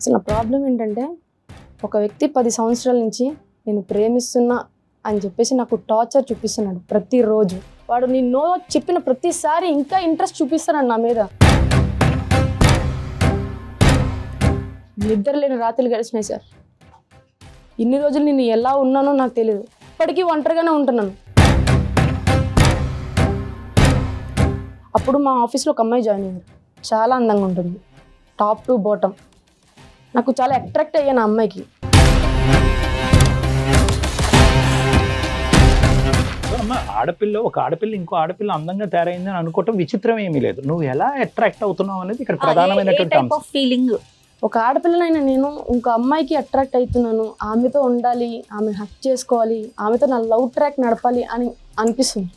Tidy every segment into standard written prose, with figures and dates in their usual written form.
అసలు నా ప్రాబ్లం ఏంటంటే ఒక వ్యక్తి 10 సంవత్సరాల నుంచి నేను ప్రేమిస్తున్నా అని చెప్పేసి నాకు టార్చర్ చూపిస్తున్నాడు ప్రతిరోజు. వాడు నేను చెప్పిన ప్రతిసారి ఇంకా ఇంట్రెస్ట్ చూపిస్తున్నాడు నా మీద. నిద్ర లేని రాత్రులు గడిచినాయి సార్. ఇన్ని రోజులు నేను ఎలా ఉన్నానో నాకు తెలియదు. ఇప్పటికీ ఒంటరిగానే ఉంటున్నాను. అప్పుడు మా ఆఫీస్లో ఒక అమ్మాయి జాయిన్ అయ్యారు. చాలా అందంగా ఉంటుంది, టాప్ టు బాటమ్. నాకు చాలా అట్రాక్ట్ అయ్యాను ఆ అమ్మాయికి. ఒక ఆడపిల్ల ఇంకో ఆడపిల్ల అందంగా తయారైందని అనుకోవటం విచిత్రం ఏమీ లేదు. నువ్వు ఎలా అట్రాక్ట్ అవుతున్నావు అనేది ఇక్కడ ప్రధానమైనటువంటి ఫీలింగ్. ఒక ఆడపిల్లనైనా నేను ఇంకో అమ్మాయికి అట్రాక్ట్ అవుతున్నాను, ఆమెతో ఉండాలి, ఆమె హక్ చేసుకోవాలి, ఆమెతో నా లవ్ ట్రాక్ నడపాలి అని అనిపిస్తుంది.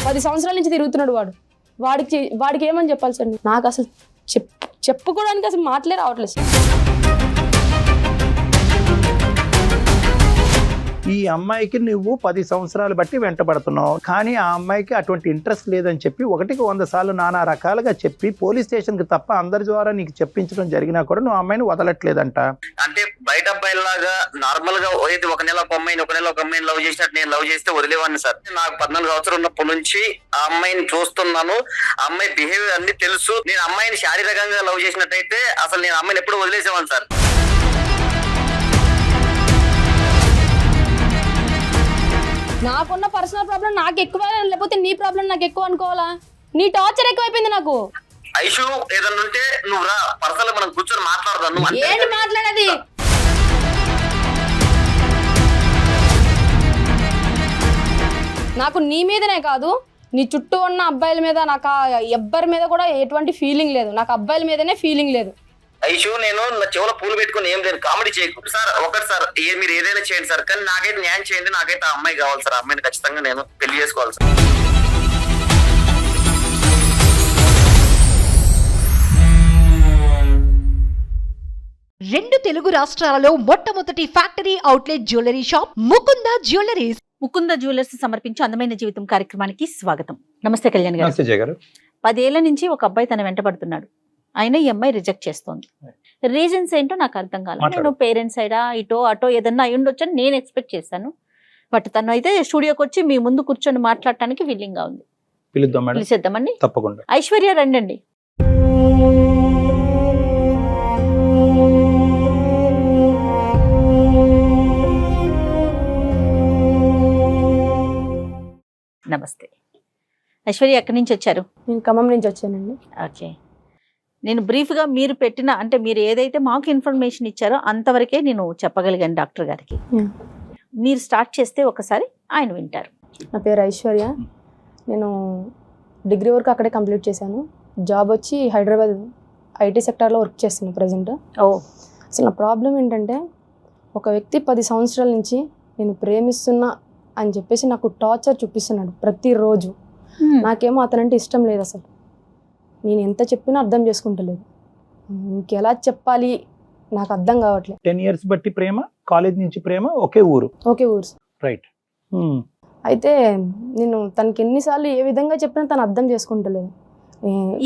10 సంవత్సరాల నుంచి తిరుగుతున్నాడు వాడు. వాడికి ఏమని చెప్పాలి సార్? నాకు అసలు చెప్పుకోవడానికి అసలు మాటలే రావట్లేదు సార్. ఈ అమ్మాయికి నువ్వు 10 సంవత్సరాలు బట్టి వెంటబడుతున్నావు, కానీ ఆ అమ్మాయికి అటువంటి ఇంట్రెస్ట్ లేదని చెప్పి 100 సార్లు నానా రకాలుగా చెప్పి పోలీస్ స్టేషన్కి తప్ప అందరి ద్వారా నీకు చెప్పించడం జరిగినా కూడా నువ్వు అమ్మాయిని వదలట్లేదంట. అంటే బయట అబ్బాయిలాగా నార్మల్ గా ఏది ఒక నెల ఒక అమ్మాయిని లవ్ చేసినట్టు నేను లవ్ చేస్తే వదిలేవాడిని సార్. నాకు 14 సంవత్సరాలు ఉన్నప్పటి నుంచి ఆ అమ్మాయిని చూస్తున్నాను. ఆ అమ్మాయి బిహేవియర్ అన్ని తెలుసు. నేను అమ్మాయిని శారీరకంగా లవ్ చేసినట్టయితే అసలు నేను అమ్మాయిని ఎప్పుడు వదిలేసేవాడిని సార్. నాకున్న పర్సనల్ ప్రాబ్లం నాకు ఎక్కువ, లేకపోతే నీ ప్రాబ్లం నాకు ఎక్కువ అనుకోవాలా? నీ టార్చర్ ఎక్కువైపోయింది నాకు. ఐషు ఏదన్నా ఉంటే నువ్వు రా, పర్సనల్ మనం కూర్చొని మాట్లాడదాం. ఏంటి మాట్లాడేది? నాకు నీ మీదనే కాదు, నీ చుట్టూ ఉన్న అబ్బాయిల మీద, నాకు ఎవ్వరి మీద కూడా ఎటువంటి ఫీలింగ్ లేదు. నాకు అబ్బాయిల మీదనే ఫీలింగ్ లేదు. ఐషు నేను నా చెవులో పూలు పెట్టుకుని ఏం లేదు, కామెడీ చేయకు సార్. ఒకటి సార్, మీరు ఏదైనా చేయండి సార్, కానీ నాకైతే న్యాయం చేయండి. నాకైతే ఆ అమ్మాయి కావాలి సార్. ఆ అమ్మాయిని ఖచ్చితంగా నేను పెళ్లి చేసుకోవాలి సార్. రెండు తెలుగు రాష్ట్రాలలో మొట్టమొదటి factory outlet jewellery shop Mukunda jewelleries. Mukunda jewellers సమర్పించే అందమైన జీవితం కార్యక్రమానికి స్వాగతం. నమస్తే కళ్యాణ్ గారు. 10 ఏళ్ల నుంచి ఒక అబ్బాయి తన వెంటబడుతున్నాడు. అయినా ఈ అమ్మాయి రిజెక్ట్ చేస్తోంది. రీజన్స్ ఏంటో నాకు అర్థం కాలేదు. నేను పేరెంట్స్ సైడా ఇటో అటో ఏదన్నా అయి ఉండొచ్చు అని నేను ఎక్స్పెక్ట్ చేశాను. బట్ తను అయితే స్టూడియోకి వచ్చి మీ ముందు కూర్చొని మాట్లాడటానికి విల్లింగ్ గా ఉంది. పిలిచేద్దామండి. తప్పకుండా. ఐశ్వర్య రండి. నమస్తే ఐశ్వర్య, ఎక్కడి నుంచి వచ్చారు? నేను ఖమ్మం నుంచి వచ్చానండి. ఓకే, నేను బ్రీఫ్గా మీరు పెట్టిన, అంటే మీరు ఏదైతే మాకు ఇన్ఫర్మేషన్ ఇచ్చారో అంతవరకే నేను చెప్పగలిగాను డాక్టర్ గారికి. మీరు స్టార్ట్ చేస్తే ఒకసారి ఆయన వింటారు. నా పేరు ఐశ్వర్య. నేను డిగ్రీ వరకు అక్కడే కంప్లీట్ చేశాను. జాబ్ వచ్చి హైదరాబాద్ ఐటీ సెక్టార్లో వర్క్ చేస్తున్నాను ప్రజెంట్. అసలు నా ప్రాబ్లం ఏంటంటే ఒక వ్యక్తి 10 సంవత్సరాల నుంచి నేను ప్రేమిస్తున్నా అని చెప్పేసి నాకు టార్చర్ చూపిస్తున్నాడు ప్రతిరోజు. నాకేమో అతనంటే ఇష్టం లేదు అసలు. నేను ఎంత చెప్పినా అర్థం చేసుకుంటలేదు. ఇంకెలా చెప్పాలి నాకు అర్థం కావట్లేదు. 10 years బట్టి ప్రేమ, కాలేజ్ నుంచి ప్రేమ, ఒకే ఊరు. రైట్. అయితే నేను తనకి ఎన్నిసార్లు ఏ విధంగా చెప్పినా తను అర్థం చేసుకుంటలేదు.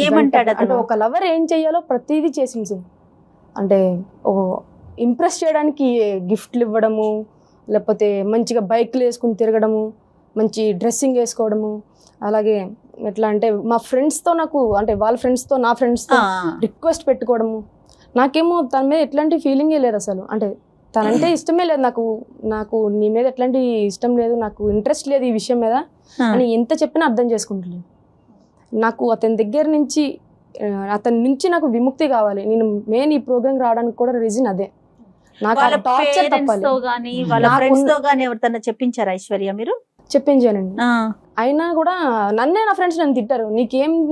ఏమంటాడు అంటే ఒక లవర్ ఏం చెయ్యాలో ప్రతిదీ చేసింది. అంటే ఇంప్రెస్ చేయడానికి గిఫ్ట్లు ఇవ్వడము, లేకపోతే మంచిగా బైక్లు వేసుకుని తిరగడము, మంచి డ్రెస్సింగ్ వేసుకోవడము, అలాగే ఎట్లా అంటే మా ఫ్రెండ్స్తో నాకు, అంటే వాళ్ళ ఫ్రెండ్స్తో నా ఫ్రెండ్స్తో రిక్వెస్ట్ పెట్టుకోవడము. నాకేమో తన మీద ఎట్లాంటి ఫీలింగే లేదు అసలు. అంటే తనంటే ఇష్టమే లేదు నాకు నీ మీద ఎట్లాంటి ఇష్టం లేదు, నాకు ఇంట్రెస్ట్ లేదు ఈ విషయం మీద అని ఎంత చెప్పినా అర్థం చేసుకుంటలేదు. నాకు అతని దగ్గర నుంచి, అతని నుంచి నాకు విముక్తి కావాలి. నేను మెయిన్ ఈ ప్రోగ్రామ్ రావడానికి కూడా రీజన్ అదే. నాకు టార్చర్ తప్పాలి. చెప్పించారు ఐశ్వర్య మీరు? చెప్పించానండి. అయినా కూడా నన్నే నా ఫ్రెండ్స్ నన్ను తిట్టారు.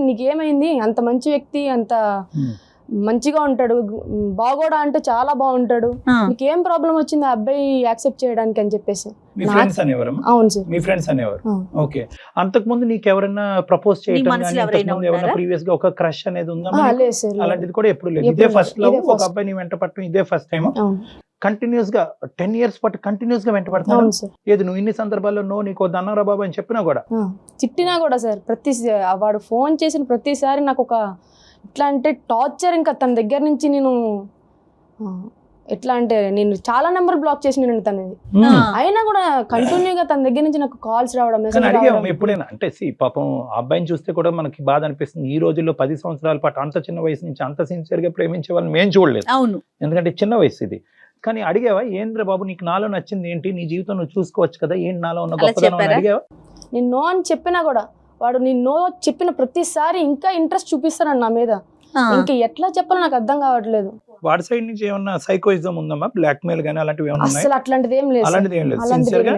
నీకేమైంది, అంత మంచి వ్యక్తి, అంత మంచిగా ఉంటాడు, బాగోడా అంటే చాలా బాగుంటాడు, నీకేం ప్రాబ్లం వచ్చింది ఆ అబ్బాయి యాక్సెప్ట్ చేయడానికి అని చెప్పేసి. అవును సార్, మీ ఫ్రెండ్స్ అనేవారు. ఓకే, అంతకు ముందు నీకు ఎవరైనా ప్రపోజ్ చేయడం ప్రీవియస్ గా ఒక క్రష్ అనేది ఉందా? లేదు సార్, అలాంటిది కూడా ఎప్పుడు లేదు. ఇదే ఫస్ట్ లవ్, ఒక అబ్బాయిని వెంట పట్టడం ఇదే ఫస్ట్ టైం. కంటిన్యూస్ గా 10 years పాటు కంటిన్యూస్ గా వెంట పడుతున్నాను. ఏది నువ్వు ఇన్ని సందర్భాల్లో నీకు దన్నారా బాబు అని చెప్పినా కూడా, తిట్టినా కూడా సార్, వాడు ఫోన్ చేసిన ప్రతిసారి నాకు ఒక ఎట్లా అంటే టార్చర్. ఇంకా తన దగ్గర నుంచి నేను ఎట్లా అంటే నేను చాలా నెంబర్ బ్లాక్ చేసినాను తనది. అయినా కూడా కంటిన్యూగా తన దగ్గర నుంచి నాకు కాల్స్ రావడం, మెసేజ్ రావడం. ఎప్పుడైనా అంటే పాపం అబ్బాయిని చూస్తే కూడా మనకి బాధ అనిపిస్తుంది. ఈ రోజుల్లో 10 సంవత్సరాల పాటు అంత చిన్న వయసు నుంచి అంత సిన్సియర్ గా ప్రేమించే వాళ్ళని మేము చూడలేదు. అవును, ఎందుకంటే చిన్న వయసు ఇది. కానీ అడిగావా, ఏంద్ర బాబు నీకు నాలో నచ్చింది ఏంటి, నీ జీవితం నువ్వు చూసుకోవచ్చు కదా, ఏంటి నాలో ఉన్న గొప్పదనం అని అడిగావా? నేను నో అని చెప్పినా కూడా వాడు నేను నో చెప్పిన ప్రతిసారి ఇంకా ఇంట్రెస్ట్ చూపిస్తాను నా మీద. ఇంకా ఎట్లా చెప్పాలో నాకు అర్థం కావట్లేదు. వాడి సైడ్ నుంచి ఏమన్నా సైకోయిజం ఉందమ్మా, బ్లాక్ మెయిల్ గానీ అలాంటివి ఏమన్నా అసలు అట్లాంటిది ఏం లేదు. అలాంటిది ఏం లేదు. సిన్సియర్ గా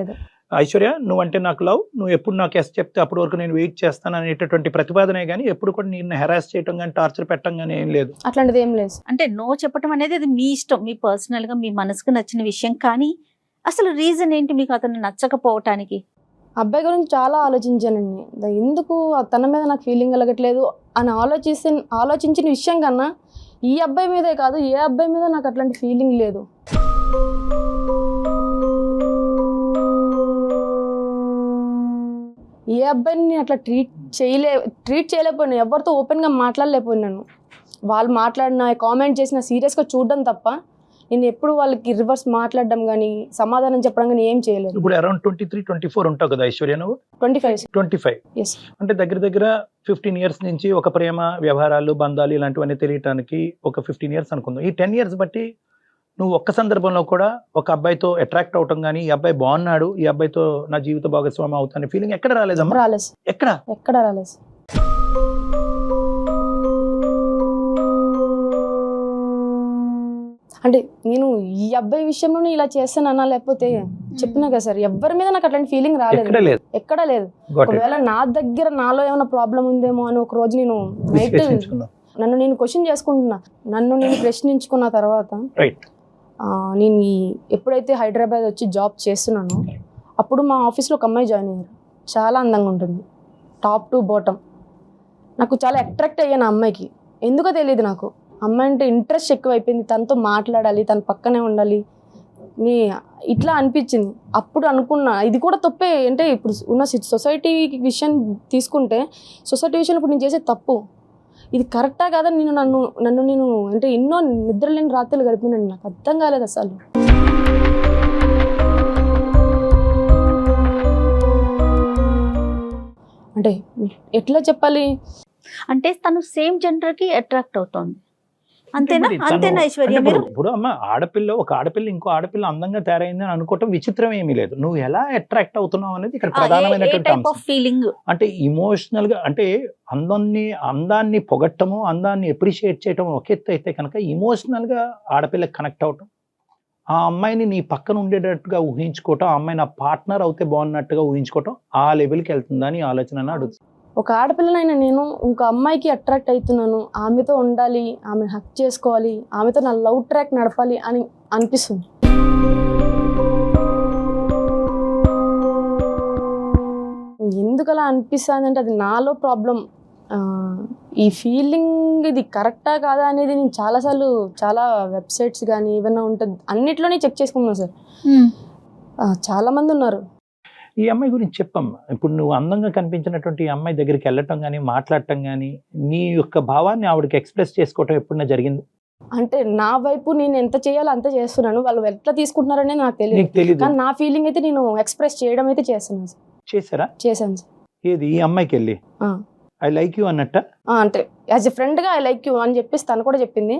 ఐశ్వర్య నువ్వంటే నాకు లవ్, నువ్వు ఎప్పుడు నాకు ఎస్ చెప్తే అప్పటి వరకు నేను వెయిట్ చేస్తాను అనేటటువంటి ప్రతిపాదనే కానీ ఎప్పుడు కూడా నేను హెరాస్ చేయటం కానీ టార్చర్ పెట్టడం కానీ ఏం లేదు. అట్లాంటిది ఏం లేదు. అంటే నో చెప్పడం అనేది అది మీ ఇష్టం, మీ పర్సనల్ గా మీ మనసుకు నచ్చిన విషయం. కానీ అసలు రీజన్ ఏంటి మీకు అతను నచ్చకపోవటానికి? అబ్బాయి గురించి చాలా ఆలోచించానండి. ఎందుకు తన మీద నాకు ఫీలింగ్ కలగట్లేదు అని ఆలోచించిన విషయం కన్నా ఈ అబ్బాయి మీదే కాదు, ఏ అబ్బాయి మీద నాకు అట్లాంటి ఫీలింగ్ లేదు. ఏ అబ్బాయిని నేను అట్లా ట్రీట్ చేయలేకపోయినా, ఎవరితో ఓపెన్గా మాట్లాడలేకపోయినాను. వాళ్ళు మాట్లాడిన కామెంట్ చేసిన సీరియస్గా చూడడం తప్ప నేను ఎప్పుడు వాళ్ళకి రివర్స్ మాట్లాడడం కానీ సమాధానం చెప్పడం కానీ ఏం చేయలేదు. ఇప్పుడు అరౌండ్ 23-24 ఉంటావు కదా ఐశ్వర్య నువ్వు? 25. Yes. అంటే దగ్గర 15 years నుంచి ఒక ప్రేమ వ్యవహారాలు బంధాలు ఇలాంటివన్నీ తెలియటానికి ఒక 15 years అనుకుందాం. ఈ 10 years బట్టి నువ్వు ఒక్క సందర్భంలో కూడా ఒక అబ్బాయితో అట్రాక్ట్ అవటం కానీ, ఈ అబ్బాయి బాగున్నాడు, ఈ అబ్బాయితో నా జీవిత భాగస్వామి అవుతానే ఫీలింగ్ ఎక్కడ రాలేదమ్మా? రాలేదు. ఎక్కడ రాలేదు. అంటే నేను ఈ అబ్బాయి విషయంలో ఇలా చేస్తానన్నా, లేకపోతే చెప్పినా కదా సార్, ఎవరి మీద నాకు అట్లాంటి ఫీలింగ్ రాలేదు, ఎక్కడా లేదు. ఒకవేళ నా దగ్గర నాలో ఏమైనా ప్రాబ్లం ఉందేమో అని ఒక రోజు నేను నైట్ నన్ను నేను క్వశ్చన్ చేసుకుంటున్నా, నన్ను నేను ప్రశ్నించుకున్న తర్వాత నేను ఎప్పుడైతే హైదరాబాద్ వచ్చి జాబ్ చేస్తున్నానో అప్పుడు మా ఆఫీస్లో ఒక అమ్మాయి జాయిన్ అయ్యారు. చాలా అందంగా ఉంటుంది, టాప్ టు బాటమ్. నాకు చాలా అట్రాక్ట్ అయ్యాను ఆ అమ్మాయికి. ఎందుకో తెలియదు, నాకు అమ్మాయి అంటే ఇంట్రెస్ట్ ఎక్కువ అయిపోయింది. తనతో మాట్లాడాలి, తన పక్కనే ఉండాలి ఇట్లా అనిపించింది. అప్పుడు అనుకున్నా ఇది కూడా తప్పే. అంటే ఇప్పుడు ఉన్న సొసైటీ విషయం తీసుకుంటే, సొసైటీ విషయంలో ఇప్పుడు నేను చేసే తప్పు ఇది కరెక్టా కాదా? నన్ను నేను అంటే ఎన్నో నిద్రలేని రాత్రులు గడిపినాను. నాకు అర్థం కాలేదు అసలు. అంటే ఎట్లా చెప్పాలి అంటే తను సేమ్ జెండర్ కి అట్రాక్ట్ అవుతోంది, అంతేనా ఐశ్వర్య? ఇప్పుడు అమ్మ ఒక ఆడపిల్ల ఇంకో ఆడపిల్ల అందంగా తయారైందని అనుకోవటం విచిత్రం ఏమీ లేదు. నువ్వు ఎలా అట్రాక్ట్ అవుతున్నావు అనేది ఇక్కడ ప్రధానమైనటువంటి ఫీలింగ్. అంటే ఇమోషనల్ గా, అంటే అందాన్ని పొగట్టము, అందాన్ని ఎప్రిషియేట్ చేయటం ఒక ఎత్తు అయితే కనుక, ఇమోషనల్ గా ఆడపిల్లకి కనెక్ట్ అవటం, ఆ అమ్మాయిని నీ పక్కన ఉండేటట్టుగా ఊహించుకోవటం, ఆ అమ్మాయి నా పార్ట్నర్ అవుతే బాగున్నట్టుగా ఊహించుకోవటం, ఆ లెవెల్కి వెళ్తుందని ఆలోచన అడుగుతుంది. ఒక ఆడపిల్లనైనా నేను ఇంకో అమ్మాయికి అట్రాక్ట్ అవుతున్నాను, ఆమెతో ఉండాలి, ఆమె హక్ చేసుకోవాలి, ఆమెతో నా లవ్ ట్రాక్ నడపాలి అని అనిపిస్తుంది. ఎందుకు అలా అనిపిస్తుంది అంటే అది నాలో ప్రాబ్లం. ఈ ఫీలింగ్ ఇది కరెక్టా కాదా అనేది నేను చాలా వెబ్సైట్స్ కానీ ఏమైనా ఉంటుంది అన్నిట్లోనే చెక్ చేసుకున్నాను సార్. చాలా మంది ఉన్నారు. ఈ అమ్మాయి గురించి చెప్పమ్మా. ఇప్పుడు నువ్వు అందంగా కనిపించినటువంటి ఈ అమ్మాయి దగ్గరికి వెళ్ళటం కానీ, మాట్లాడటం కానీ, నీ యొక్క భావాన్ని ఆవిడకి ఎక్స్ప్రెస్ చేసుకోవటం ఎప్పుడన్నా జరిగింది? అంటే నా వైపు నేను ఎంత చేయాలో అంత చేస్తున్నాను, వాళ్ళు ఎట్లా తీసుకుంటున్నారనే నాకు తెలియదు. కానీ నా ఫీలింగ్ అయితే నేను ఎక్స్ప్రెస్ చేయడం అయితే చేస్తున్నాను సార్. చేశారా? చేశాను సార్. ఏది ఈ అమ్మాయికి వెళ్ళి ఐ లైక్ యూ అన్నట్ట? అంటే యాజ్ ఎ ఫ్రెండ్గా ఐ లైక్ యూ అని చెప్పేసి తను కూడా చెప్పింది.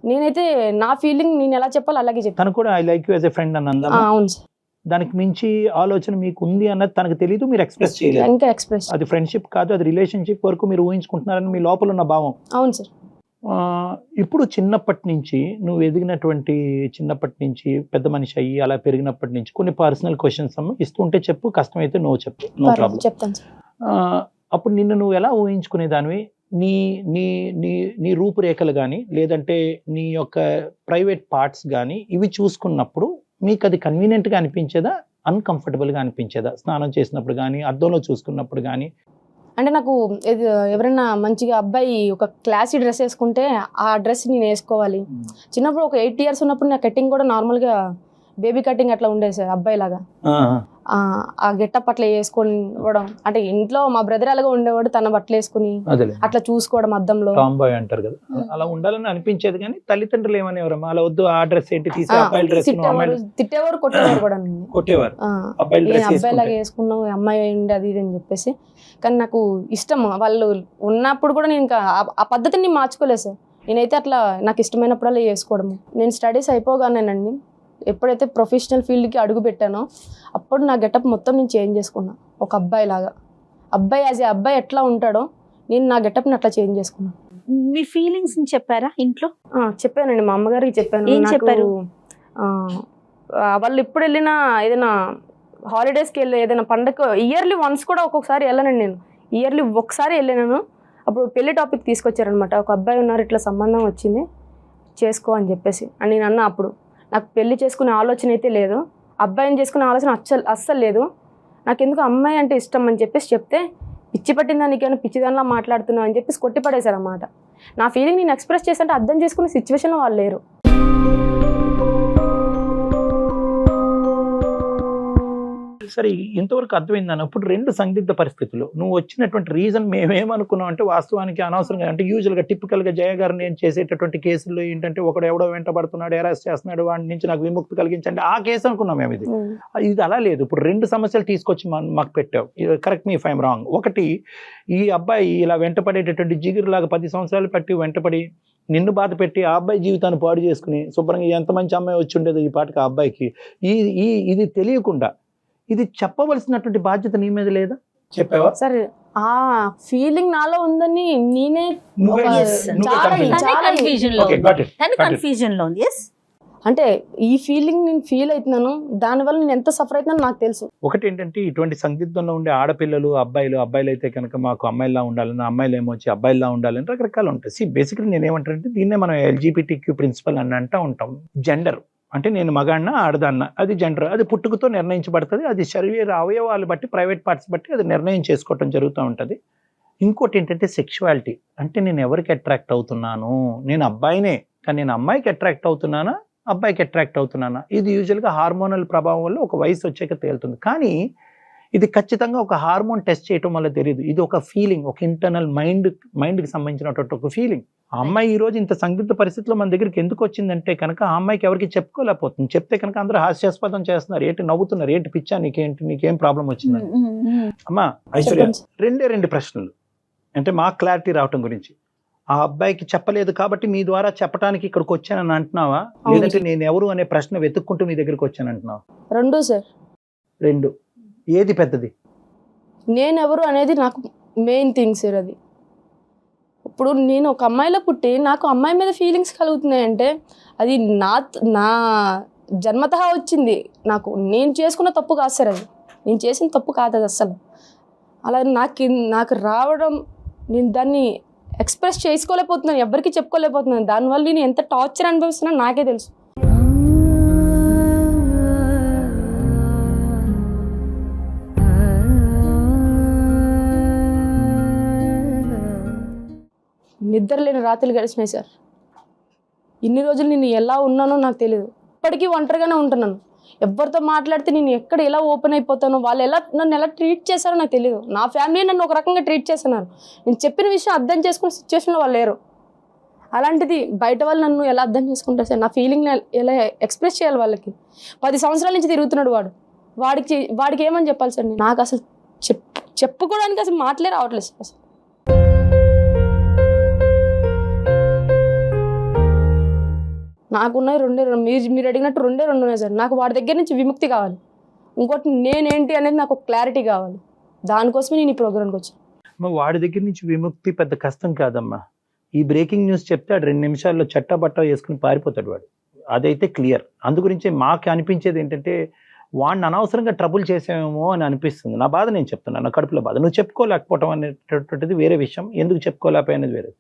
నేనైతే నా ఫీలింగ్ నేను ఎలా చెప్పాలో అలాగే చెప్పాను. తను కూడా I like you as a friend అని అందా? అవును సార్. దానికి మించి ఆలోచన మీకు ఉంది అన్నది తనకు తెలియదు, మీరు ఎక్స్ప్రెస్ చేయలేదు. ఇంకా ఎక్స్ప్రెస్ అది ఫ్రెండ్షిప్ కాదు, అది రిలేషన్షిప్ వరకు మీరు ఊహించుకుంటున్నారని మీ లోపల ఉన్న భావం. అవును సార్. ఇప్పుడు చిన్నప్పటి నుంచి నువ్వు ఎదిగినటువంటి, చిన్నప్పటి నుంచి పెద్ద మనిషి అయ్యి అలా పెరిగినప్పటి నుంచి కొన్ని పర్సనల్ క్వశ్చన్స్ ఇస్తుంటే చెప్పు, కష్టమైతే నో చెప్పు, నో ప్రాబ్లం. చెప్తాను సార్. అప్పుడు నిన్ను నువ్వు ఎలా ఊహించుకునేదానివి? నీ నీ నీ నీ రూపురేఖలు కానీ, లేదంటే నీ యొక్క ప్రైవేట్ పార్ట్స్ కానీ ఇవి చూసుకున్నప్పుడు మీకు అది కన్వీనియంట్గా అనిపించేదా, అన్కంఫర్టబుల్గా అనిపించేదా? స్నానం చేసినప్పుడు కానీ, అద్దంలో చూసుకున్నప్పుడు కానీ? అంటే నాకు ఎవరైనా మంచిగా అబ్బాయి ఒక క్లాసీ డ్రెస్ వేసుకుంటే ఆ డ్రెస్ నేను వేసుకోవాలి. చిన్నప్పుడు ఒక 8 years ఉన్నప్పుడు నా కటింగ్ కూడా నార్మల్గా బేబీ కటింగ్ అట్లా ఉండేది సార్ అబ్బాయి లాగా. ఆ గెటప్ అట్లా వేసుకొని ఇవ్వడం, అంటే ఇంట్లో మా బ్రదర్ అలాగా ఉండేవాడు, తన బట్టలు వేసుకుని అట్లా చూసుకోవడం అద్దంలో. టాంబాయ్ అంటారు కదా, అలా ఉండాలని అనిపించేది. కానీ తల్లిదండ్రులు ఏమనేవారమ్మా, అలా వద్దు, ఆ డ్రెస్ ఏంటి తీసి అబ్బాయి డ్రెస్, తిట్టేవారు, కొట్టేవారు కూడా. కొట్టేవారు, అబ్బాయి లాగా వేసుకున్నావు, అమ్మాయి అయింది అది ఇది అని చెప్పేసి. కానీ నాకు ఇష్టం, వాళ్ళు ఉన్నప్పుడు కూడా నేను ఇంకా ఆ పద్ధతిని మార్చుకోలేదు సార్. నేనైతే అట్లా నాకు ఇష్టమైనప్పుడల్లా వేసుకోవడము. నేను స్టడీస్ అయిపోగానేనండి, ఎప్పుడైతే ప్రొఫెషనల్ ఫీల్డ్కి అడుగు పెట్టానో అప్పుడు నా గెటప్ మొత్తం నేను చేంజ్ చేసుకున్నా. ఒక అబ్బాయి లాగా, అబ్బాయి యాజ్ ఏ అబ్బాయి ఎట్లా ఉంటాడో నేను నా గెటప్ని అట్లా చేంజ్ చేసుకున్నాను. మీ ఫీలింగ్స్ చెప్పారా ఇంట్లో? చెప్పానండి, మా అమ్మగారికి చెప్పాను. ఏం చెప్పారు? వాళ్ళు ఎప్పుడు వెళ్ళినా ఏదైనా హాలిడేస్కి వెళ్ళి ఏదైనా పండగ ఇయర్లీ వన్స్ కూడా ఒక్కొక్కసారి వెళ్ళానండి. నేను ఇయర్లీ ఒకసారి వెళ్ళాను. అప్పుడు పెళ్లి టాపిక్ తీసుకొచ్చారనమాట. ఒక అబ్బాయి ఉన్నారు, ఇట్లా సంబంధం వచ్చింది, చేసుకో అని చెప్పేసి. అని నేను అన్నా. అప్పుడు నాకు పెళ్లి చేసుకునే ఆలోచన అయితే లేదు, అబ్బాయిని చేసుకునే ఆలోచన అస్సలు లేదు. నాకు ఎందుకు అమ్మాయి అంటే ఇష్టం అని చెప్పేసి చెప్తే, పిచ్చి పట్టిందా నీకేమైనా పిచ్చిదానిలా మాట్లాడుతున్నావు అని చెప్పేసి కొట్టిపడేశారు అన్నమాట. నా ఫీలింగ్ నేను ఎక్స్ప్రెస్ చేస్తుంటే అర్థం చేసుకునే సిచ్యువేషన్లో వాళ్ళు లేరు. సరే, ఇంతవరకు అర్థమైందని. ఇప్పుడు 2 సందిగ్ధ పరిస్థితులు. నువ్వు వచ్చినటువంటి రీజన్ మేమేమనుకున్నాం అంటే, వాస్తవానికి అనవసరంగా, అంటే యూజువల్గా టిపికల్గా జయ గారు నేను చేసేటటువంటి కేసుల్లో ఏంటంటే, ఒకడు ఎవడో వెంటబడుతున్నాడు, అరెస్ట్ చేస్తున్నాడు, వాడి నుంచి నాకు విముక్తి కలిగించండి, ఆ కేసు అనుకున్నాం మేము. ఇది అలా లేదు. ఇప్పుడు 2 సమస్యలు తీసుకొచ్చి మాకు పెట్టావు. Correct me if I'm wrong. ఒకటి, ఈ అబ్బాయి ఇలా వెంటపడేటటువంటి జిగురులాగా 10 సంవత్సరాలు పట్టి వెంటపడి నిన్ను బాధ పెట్టి ఆ అబ్బాయి జీవితాన్ని పాడు చేసుకుని శుభ్రంగా ఎంత మంచి అమ్మాయి వచ్చి ఉండేది ఈ పాటికి ఆ అబ్బాయికి, ఇది తెలియకుండా ఇది చెప్పవలసినటువంటి బాధ్యత నీ మీద లేదా? చెప్పావా? సరే, ఆ ఫీలింగ్ నాలో ఉందని నేనే కన్ఫ్యూజన్ లో ఉంది. అంటే ఈ ఫీలింగ్ నేను ఫీల్ అవుతున్నాను, దానివల్ల నేను ఎంత సఫర్ అవుతున్నాను నాకు తెలుసు. ఒకటి ఏంటంటే, ఇటువంటి సందిగ్ధంలో ఉండే ఆడపిల్లలు, అబ్బాయిలు అయితే కనుక మాకు అమ్మాయిలా ఉండాలని, అమ్మాయిలు ఏమో వచ్చి అబ్బాయిలా ఉండాలని రకరకాలు ఉంటాయి. బేసిక్లీ నేను ఏమంటానంటే, దీన్నే మనం LGBTQ ప్రిన్సిపల్ అని అంటూ ఉంటాం. జెండర్ అంటే నేను మగాడినా ఆడదాన్న, అది జెండర్, అది పుట్టుకతో నిర్ణయించబడుతుంది. అది శరీర అవయవాలు బట్టి, ప్రైవేట్ పార్ట్స్ బట్టి అది నిర్ణయం చేసుకోవటం జరుగుతూ ఉంటుంది. ఇంకోటి ఏంటంటే సెక్షువాలిటీ, అంటే నేను ఎవరికి అట్రాక్ట్ అవుతున్నాను, నేను అబ్బాయినే కానీ నేను అమ్మాయికి అట్రాక్ట్ అవుతున్నానా, అబ్బాయికి అట్రాక్ట్ అవుతున్నానా, ఇది యూజువల్గా హార్మోనల్ ప్రభావం వల్ల ఒక వయసు వచ్చాక తేలుతుంది. కానీ ఇది ఖచ్చితంగా ఒక హార్మోన్ టెస్ట్ చేయటం వల్ల తెలియదు. ఇది ఒక ఫీలింగ్, ఒక ఇంటర్నల్ మైండ్కి సంబంధించినటువంటి ఒక ఫీలింగ్. ఆ అమ్మాయి ఈ రోజు ఇంత సందిగ్ధ పరిస్థితిలో మన దగ్గరికి ఎందుకు వచ్చిందంటే కనుక, ఆ అమ్మాయికి ఎవరికి చెప్పుకోలేకపోతుంది. చెప్తే కనుక అందరూ హాస్యాస్పదం చేస్తున్నారు, ఏంటి నవ్వుతున్నారు, ఏంటి పిచ్చా, నీకేం ప్రాబ్లం వచ్చిందని. అమ్మా ఐశ్వర్య, 2 ప్రశ్నలు అంటే మాకు క్లారిటీ రావటం గురించి. ఆ అబ్బాయికి చెప్పలేదు కాబట్టి మీ ద్వారా చెప్పడానికి ఇక్కడికి వచ్చానని అంటున్నావా, లేదంటే నేను ఎవరు అనే ప్రశ్న వెతుక్కుంటూ మీ దగ్గరికి వచ్చాను అంటున్నావా? 2 సార్. 2. ఏది పెద్దది? నేను ఎవరు అనేది నాకు మెయిన్ థింగ్ సార్. అది ఇప్పుడు నేను ఒక అమ్మాయిలో పుట్టి నాకు అమ్మాయి మీద ఫీలింగ్స్ కలుగుతున్నాయంటే అది నా జన్మతహా వచ్చింది. నేను చేసుకున్న తప్పు కాదు సార్, అది నేను చేసిన తప్పు కాదు అది అస్సలు. అలా నాకు రావడం, నేను దాన్ని ఎక్స్ప్రెస్ చేసుకోలేకపోతున్నాను, ఎవరికి చెప్పుకోలేకపోతున్నాను. దానివల్ల నేను ఎంత టార్చర్ అనుభవిస్తున్నా నాకే తెలుసు. నిద్ర లేని రాత్రులు గడిచినాయి సార్. ఇన్ని రోజులు నేను ఎలా ఉన్నానో నాకు తెలియదు. ఇప్పటికీ ఒంటరిగానే ఉంటున్నాను. ఎవరితో మాట్లాడితే నేను ఎక్కడ ఎలా ఓపెన్ అయిపోతానో, వాళ్ళు నన్ను ఎలా ట్రీట్ చేశారో నాకు తెలియదు. నా ఫ్యామిలీ నన్ను ఒక రకంగా ట్రీట్ చేస్తున్నారు. నేను చెప్పిన విషయం అర్థం చేసుకునే సిచ్యువేషన్లో వాళ్ళు లేరు. అలాంటిది బయట వాళ్ళు నన్ను ఎలా అర్థం చేసుకుంటారు సార్? నా ఫీలింగ్ ఎలా ఎక్స్ప్రెస్ చేయాలి వాళ్ళకి? 10 సంవత్సరాల నుంచి తిరుగుతున్నాడు వాడికి ఏమని చెప్పాలి సార్? నాకు అసలు చెప్పుకోవడానికి అసలు మాటలే రావట్లేదు సార్. అసలు నాకున్నది 2 మీరు అడిగినట్టు 2 ఉన్నాయి సార్. నాకు వాడి దగ్గర నుంచి విముక్తి కావాలి. ఇంకోటి నేనేంటి అనేది నాకు క్లారిటీ కావాలి. దానికోసమే నేను ఈ ప్రోగ్రామ్కి వచ్చాను. వాడి దగ్గర నుంచి విముక్తి పెద్ద కష్టం కాదమ్మా. ఈ బ్రేకింగ్ న్యూస్ చెప్తే 2 నిమిషాల్లో చట్టబట్ట వేసుకుని పారిపోతాడు వాడు, అదైతే క్లియర్. అందుగురించే మాకు అనిపించేది ఏంటంటే, వాడిని అనవసరంగా ట్రబుల్ చేసామేమో అని అనిపిస్తుంది. నా బాధ నేను చెప్తున్నాను, నా కడుపులో బాధ. నువ్వు చెప్పుకోలేకపోవటం అనేటటువంటిది వేరే విషయం, ఎందుకు చెప్పుకోలేకపోయినది వేరే.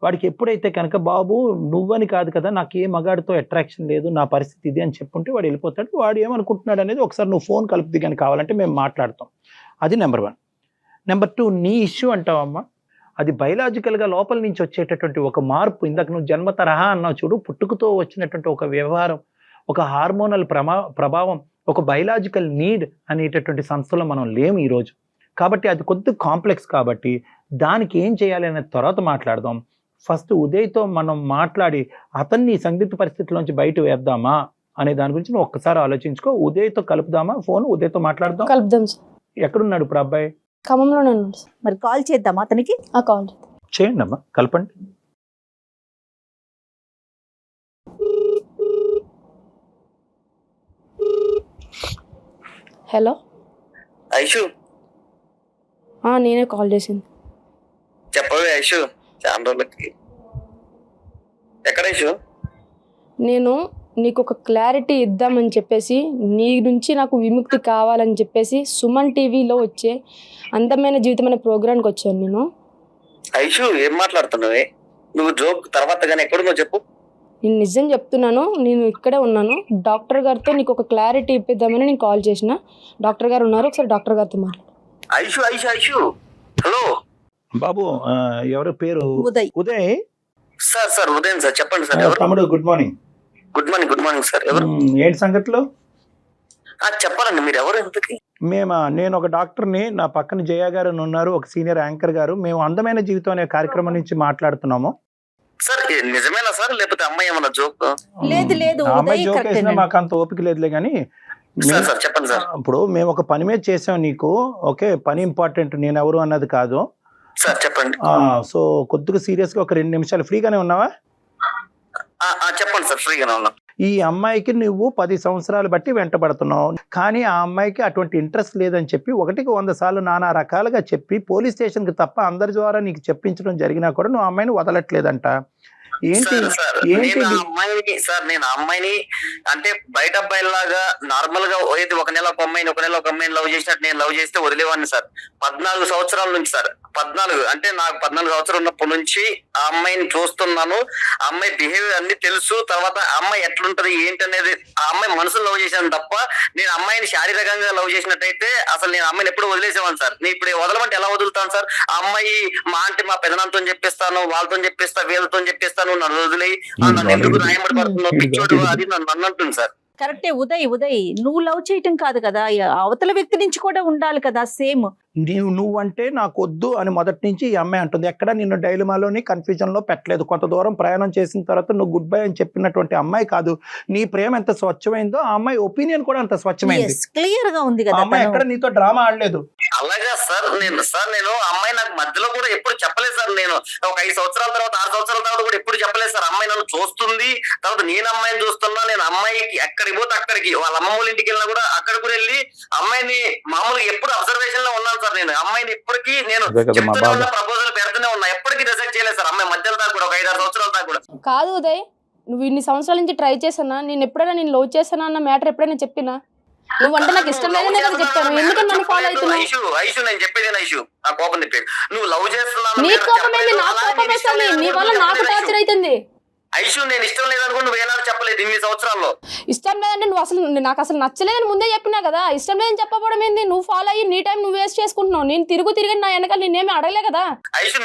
వాడికి ఎప్పుడైతే కనుక బాబు నువ్వని కాదు కదా, నాకు ఏ మగాడితో అట్రాక్షన్ లేదు, నా పరిస్థితి ఇది అని చెప్పుంటే వాడు వెళ్ళిపోతాడు. వాడు ఏమనుకుంటున్నాడు అనేది ఒకసారి నువ్వు ఫోన్ కలుపుది కానీ కావాలంటే మేము మాట్లాడతాం. అది నెంబర్ 1. నెంబర్ 2, నీ ఇష్యూ అంటావమ్మా, అది బయలాజికల్గా లోపల నుంచి వచ్చేటటువంటి ఒక మార్పు. ఇందాక నువ్వు జన్మ తరహా అన్నావు చూడు, పుట్టుకతో వచ్చినటువంటి ఒక వ్యవహారం, ఒక హార్మోనల్ ప్రభావం, ఒక బయలాజికల్ నీడ్ అనేటటువంటి సంస్థలో మనం లేము ఈరోజు. కాబట్టి అది కొద్దిగా కాంప్లెక్స్, కాబట్టి దానికి ఏం చేయాలి అనే తర్వాత మాట్లాడదాం. ఫస్ట్ ఉదయ్తో మనం మాట్లాడి అతన్ని సందిగ్ధ పరిస్థితుల్లోంచి బయట వేద్దామా అనే దాని గురించి నువ్వు ఒక్కసారి ఆలోచించుకో. ఉదయ్తో కలుపుదామా ఫోన్, ఉదయ్తో మాట్లాడదాం. కలుపుదాం సార్. ఎక్కడున్నాడు ఇప్పుడు అబ్బాయి? ఖమ్మంలోనే ఉన్నాడు సార్. మరి కాల్ చేద్దామా అతనికి? కాల్ చేయండి అమ్మా, కలపండి. హలో ఐషు, నేనే కాల్ చేసింది. చెప్పవే ఐషు, చాలా రోజులకి. ఎక్కడ ఐషు? నేను నీకు ఒక క్లారిటీ ఇద్దామని చెప్పేసి, నీ నుంచి నాకు విముక్తి కావాలని చెప్పేసి సుమన్ టీవీలో వచ్చే అందమైన జీవితం అనే ప్రోగ్రామ్కి వచ్చాను నేను. ఐషు, ఏం మాట్లాడుతున్నావే? నువ్వు జోక్ తర్వాత కానీ ఎక్కడున్నావు చెప్పు. నేను నిజం చెప్తున్నాను, నేను ఇక్కడే ఉన్నాను. డాక్టర్ గారితో నీకు ఒక క్లారిటీ ఇప్పిద్దామని నేను కాల్ చేసిన. డాక్టర్ గారు ఉన్నారు, ఒకసారి డాక్టర్ గారితో మాట్లాడు. ఐషు ఐషు ఐషు, హలో బాబు, ఎవరు పేరు? ఉదయ్. ఉదయ్ సార్. సార్ ఉదయం సార్, చెప్పండి సార్. ఎవరు? తమ్ముడు, good morning. Good morning. Good morning sir. ఎవరు? ఏంటి సంగతిలో? చెప్పాలండి, మీరు ఎవరు ఇంతకి? నేను ఒక డాక్టర్ని, నా పక్కన జయ గారు ఉన్నారు, ఒక సీనియర్ యాంకర్ గారు. మేము అందమైన జీవితం అనే కార్యక్రమం నుంచి మాట్లాడుతున్నాము. సార్ నిజమేనా సార్, లేకపోతే అమ్మాయి ఏమన్నా జోక్? లేదు అమ్మాయి జోక్ వేసినా మాకు అంత ఓపిక లేదులే కానీ. సార్ చెప్పండి సార్. ఇప్పుడు మేము ఒక పని మీద చేసాం నీకు, ఓకే? పని ఇంపార్టెంట్, నేను ఎవరు అన్నది కాదు సార్. చెప్పండి. సో కొద్దిగా సీరియస్ గా ఒక 2 నిమిషాలు ఫ్రీగానే ఉన్నావా? చెప్పండి సార్, ఫ్రీగానే ఉన్నా. ఈ అమ్మాయికి నువ్వు 10 సంవత్సరాలు బట్టి వెంటబడుతున్నావు, కానీ ఆ అమ్మాయికి అటువంటి ఇంట్రెస్ట్ లేదని చెప్పి 100 సార్లు నానా రకాలుగా చెప్పి పోలీస్ స్టేషన్ కి తప్ప అందరి ద్వారా నీకు చెప్పించడం జరిగినా కూడా నువ్వు అమ్మాయిని వదలట్లేదంట. ఏంటి నేను అమ్మాయిని అంటే బయట అబ్బాయిలాగా నార్మల్ గా ఏది ఒక నెల ఒక అమ్మాయిని లవ్ చేసినట్టు నేను లవ్ చేస్తే వదిలేవాడిని సార్. 14 సంవత్సరాల నుంచి సార్. 14 అంటే నాకు 14 సంవత్సరాలు ఉన్నప్పటి నుంచి ఆ అమ్మాయిని చూస్తున్నాను. ఆ అమ్మాయి బిహేవియర్ అన్ని తెలుసు. తర్వాత ఆ అమ్మాయి ఎట్లుంటది ఏంటి అనేది ఆ అమ్మాయి మనసులో లవ్ చేశాను తప్ప నేను అమ్మాయిని శారీరకంగా లవ్ చేసినట్టయితే అసలు నేను అమ్మాయిని ఎప్పుడు వదిలేసేవాను సార్. నేను ఇప్పుడు వదలమంటే ఎలా వదులుతాను సార్? ఆ అమ్మాయి మా పెదనాంతో చెప్పిస్తాను, వాళ్ళతో చెప్పిస్తా, వీళ్ళతో చెప్పిస్తాను, నన్ను వదిలే నన్ను ఎందుకు రాయమడి పడుతున్నావు పిచ్చోడు అది నన్ను అంటుంది సార్. కరెక్టే ఉదయ్, నువ్వు లవ్ చేయటం కాదు కదా, అవతల వ్యక్తి నుంచి కూడా ఉండాలి కదా సేమ్. నువ్వంటే నాకు వద్దు అని మొదటి నుంచి ఈ అమ్మాయి అంటుంది. ఎక్కడ నిన్ను డైలమాలోని కన్ఫ్యూజన్ లో పెట్టలేదు. కొంత దూరం ప్రయాణం చేసిన తర్వాత నువ్వు గుడ్ బై అని చెప్పినటువంటి అమ్మాయి కాదు. నీ ప్రేమ ఎంత స్వచ్ఛమైందో ఆ అమ్మాయి ఒపీనియన్ కూడా అంత స్వచ్ఛమైంది. క్లియర్ గా ఉంది కదా. అమ్మాయి ఎక్కడ నీతో డ్రామా ఆడలేదు. అలాగా సార్. నేను అమ్మాయి నాకు మధ్యలో కూడా ఎప్పుడు చెప్పలేదు సార్. నేను ఒక 5 సంవత్సరాల తర్వాత 6 సంవత్సరాల తర్వాత కూడా ఎప్పుడు చెప్పలేదు సార్. అమ్మాయి నన్ను చూస్తుంది, తర్వాత నేను అమ్మాయిని చూస్తున్నా. నేను అమ్మాయికి ఎక్కడికి పోతే అక్కడికి, వాళ్ళ అమ్మమ్మ వాళ్ళ ఇంటికి వెళ్ళినా కూడా అక్కడ కూడా వెళ్ళి అమ్మాయిని మామూలుగా ఎప్పుడు అబ్జర్వేషన్ లో ఉన్నాను సార్. నేను అమ్మాయిని ఇప్పటికీ నేను చెప్తూనే ఉన్నా, ప్రపోజల్ పెడుతూనే ఉన్నా, ఎప్పటికీ రిజెక్ట్ చేయలేదు సార్. అమ్మాయి మధ్యలో దాకా కూడా ఒక 5-6 సంవత్సరాల దాకా కూడా. కాదు ఉదయ్, నువ్వు ఇన్ని సంవత్సరాల నుంచి ట్రై చేసానా? నేను ఎప్పుడైనా నేను లవ్ చేశానా అన్న మ్యాటర్ ఎప్పుడైనా చెప్పినా? నువ్వు అంటే నాకు ఇష్టం లేదని కదా చెప్తాను. ఎందుకని నన్ను ఫాలో అవుతున్నావు? ఐషు నేను చెప్పేది ఐషు, నా కోపం తిప్పేది. నువ్వు లవ్ చేస్తున్నావు, నీ కోపం ఏంది? నా కోపం వేస్తుంది. నీ వల్ల నాకు టార్చర్ అవుతుంది. ఐషు నేను ఇష్టం లేదనుకుని నువ్వు ఏనాడు చెప్పలేదు ఇన్ని సంవత్సరాల్లో. ఇష్టం లేదంటే నువ్వు అసలు నాకు అసలు నచ్చలేదని ముందే చెప్పినా కదా. ఇష్టం లేదని చెప్పబోవడం ఏంది? నువ్వు ఫాలో అయ్యి నీ టైం నువ్వు వేస్ట్ చేసుకుంటున్నావు. నేను తిరిగి నా వెనకాల నేనేమి అడగలే కదా. ఐషు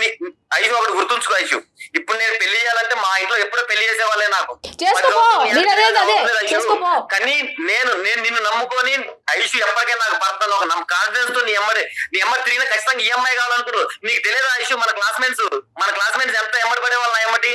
ఒకటి గుర్తుంచుకో ఐషు, ఇప్పుడు నేను పెళ్లి చేయాలంటే మా ఇంట్లో ఎప్పుడో పెళ్లి చేసేవాళ్ళే నాకు. చేసుకోపో, కానీ నేను నిన్ను నమ్ముకొని ఐషు ఎప్పటికైనా నాకు భర్తను ఒక కాన్ఫిడెన్స్ తో నీ అమ్మ తిరిగిన ఖచ్చితంగా ఈ అమ్మాయి కావాలనుకున్నాడు. నీకు తెలియదు ఐషు, మన క్లాస్మేట్స్ ఎంత ఎమ్మడి పడే వాళ్ళ ఎమ్మటి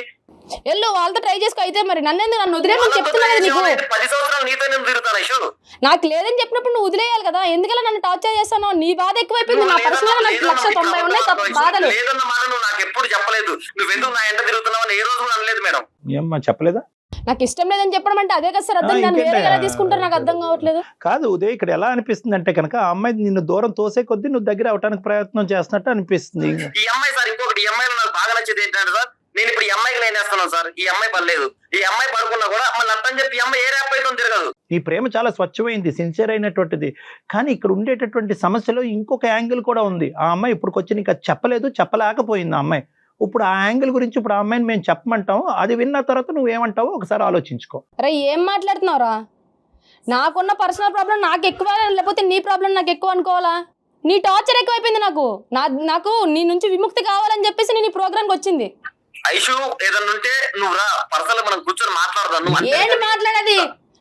ఎల్లు వాళ్ళతో ట్రై చేసుకో. అయితే మరి నన్ను వదిలేయమని చెప్తున్నా కదా నీకు. 10 సంవత్సరాలు నీతో నేను తిరుగుతాను ఐషు. నాకు లేదని చెప్పినప్పుడు నువ్వు వదిలేయాలి కదా. ఎందుకలా నన్ను టార్చర్ చేస్తాను? నీ బాధ ఎక్కువైపోయింది. నా పర్సనల్ నాకు 190 ఉన్నాయి బాధలు. లేదన్న మాట నువ్వు నాకు ఎప్పుడు చెప్పలేదు. నువ్వెందుకు నా ఎంట తిరుగుతున్నావు ఏ రోజు కూడా అనలేదు మేడం. ఏమ్మా చెప్పలేదా? నాకు ఇష్టం లేదని చెప్పడం అంటే అదే కదా సార్ అర్థం. దాన్ని వేరే ఎలా తీసుకుంటారు నాకు అర్థం కావట్లేదు. కాదు ఉదయ్, ఇక్కడ ఎలా అనిపిస్తుంది అంటే కనుక ఆ అమ్మాయి నిన్ను దూరం తోసే కొద్దీ నువ్వు దగ్గర అవడానికి ప్రయత్నం చేస్తున్నట్టు అనిపిస్తుంది. ఈ అమ్మాయి సార్, ఇంకొకటి ఈ అమ్మాయిలో నాకు బాగా నచ్చేది ఏంటంటే సార్, నేను ఇప్పుడు ఈ అమ్మాయికి లైన్ వేస్తున్నాను సార్. ఈ అమ్మాయి పర్లేదు, ఈ అమ్మాయి పడుకున్నా కూడా మళ్ళీ అర్థం చెప్పి ఈ అమ్మాయి ఏ ర్యాప్ అయితే తిరగదు. నీ ప్రేమ చాలా స్వచ్ఛమైంది, సిన్సియర్ అయినటువంటిది. కానీ ఇక్కడ ఉండేటటువంటి సమస్యలో ఇంకొక యాంగిల్ కూడా ఉంది. ఆ అమ్మాయి ఇప్పుడు వచ్చి నీకు చెప్పలేదు, చెప్పలేకపోయింది ఆ అమ్మాయి. ఇప్పుడు ఆ యాంగిల్ గురించి ఇప్పుడు ఆ అమ్మాయిని మేము చెప్పమంటాం. అది విన్న తర్వాత నువ్వేమంటావో ఒకసారి ఆలోచించుకో. అరే ఏం మాట్లాడుతున్నావురా? నాకున్న పర్సనల్ ప్రాబ్లం నాకు ఎక్కువ, లేకపోతే నీ ప్రాబ్లం నాకు ఎక్కువ అనుకోవాలా? నీ టార్చర్ ఎక్కువైపోయింది. నాకు నీ నుంచి విముక్తి కావాలని చెప్పేసి నేను ఈ ప్రోగ్రామ్కి వచ్చింది. ఐషు ఏదన్నా ఉంటే నువ్వు రా, పర్సనల్ మనం కూర్చొని మాట్లాడదాం. ఏంటి మాట్లాడేది?